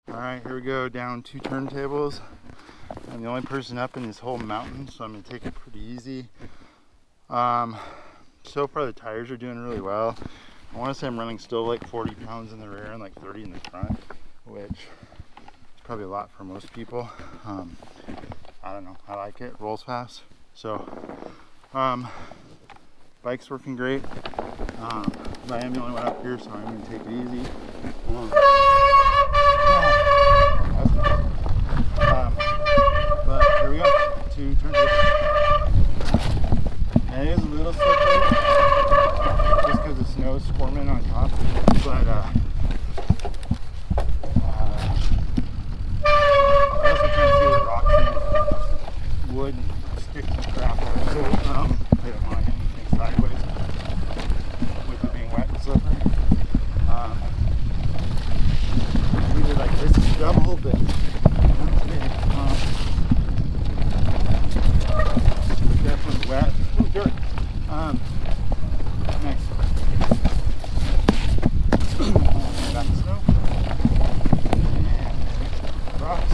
Alright, here we go, down 2 turntables. I'm the only person up in this whole mountain, so I'm going to take it pretty easy. So far the tires are doing really well. I want to say I'm running still like 40 pounds in the rear and like 30 in the front, which is probably a lot for most people. I don't know, I like it, rolls fast. So, bike's working great. I am the only one up here, so I'm going to take it easy. But here we go, 2 turntables. And it is a little slippery, just because the snow is forming on top. But I also can't see the rocks and wood and sticks and crap. So I don't want to hit anything sideways with it being wet and slippery. Either like this is double, but definitely wet. Ooh, dirt. Nice. Back to snow. And rocks.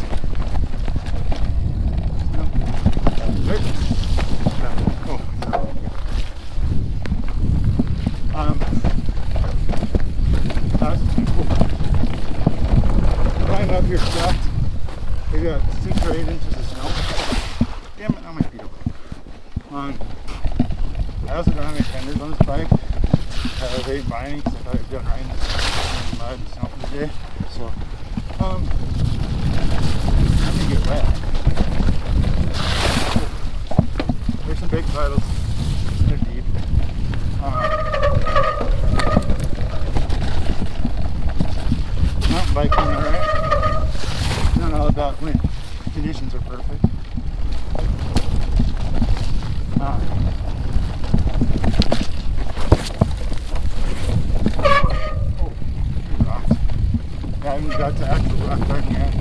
Snow. Dirt. Oh, that was pretty cool. Climbing up here sucked. We got 6 or 8 inches of snow. Damn it, now my feet are wet. I also don't have any fenders on this bike. I didn't buy any because I thought I was going right in the mud and snow for the day. So, I'm gonna get wet. There's some big puddles. They're deep. Mountain biking, alright? It's not all about when conditions are perfect. I haven't got to actual rock garden yet.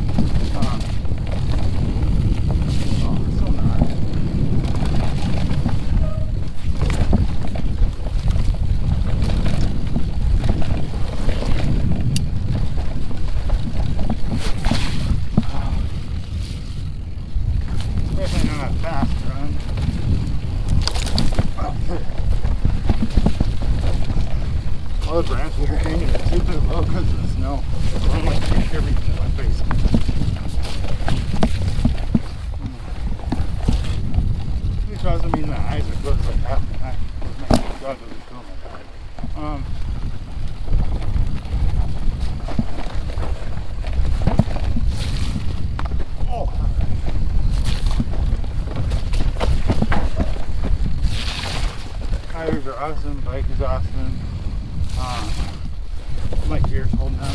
Oh, it's so nice. Definitely not a fast run. All the branches are hanging super low because of the snow. I'm like everything in my face. These doesn't mean my eyes are closed like half the time. My dog doesn't feel my bad. Oh. Tires are awesome. Bike is awesome. My gear's holding up.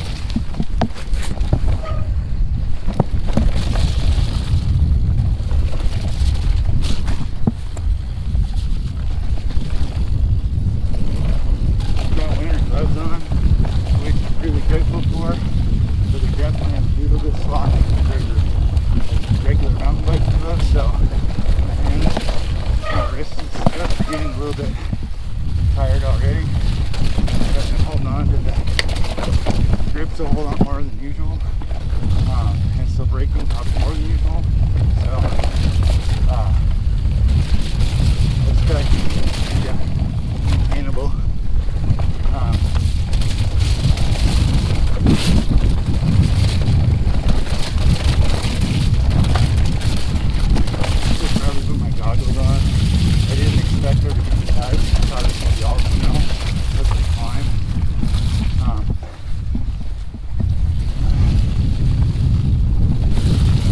Got winter gloves on, which I'm really grateful for. But they definitely have a little bit sloppy compared to regular mountain bike gloves. So my hands, my wrists and stuff are getting a little bit tired already. I've been holding on to the grips a whole lot more than usual, and still braking probably more than usual. So, it's got to be maintainable. Just probably put my goggles on. I didn't expect there to be the tires. I thought it was going to be all snow. That's the climb.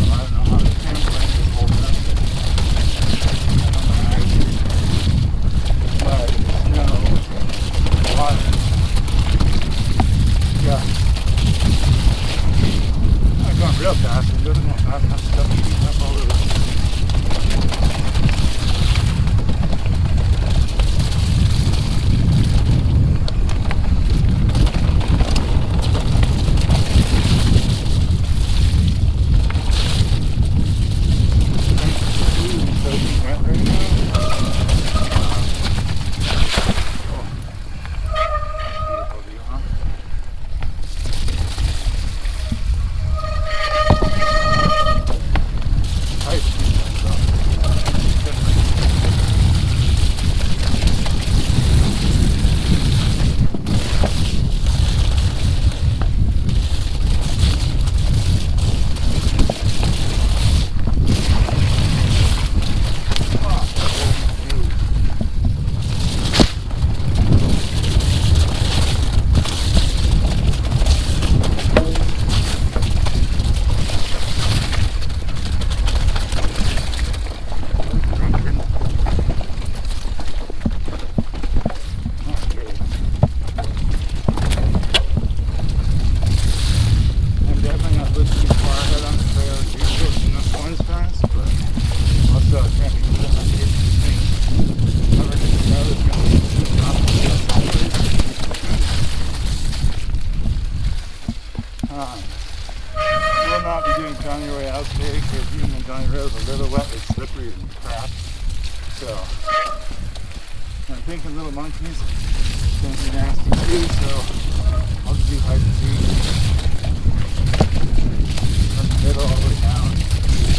I don't know how the camera is holding up, but I don't know how to but snow, water, yeah. I'm going real fast, and doesn't go fast enough stuff to keep up all over. doing Johnny Royale today because even when Johnny Royale's a little wet, it's slippery and crap. So I'm thinking little monkeys gonna be nasty too, so I'll just do hide and seek from the middle all the way down.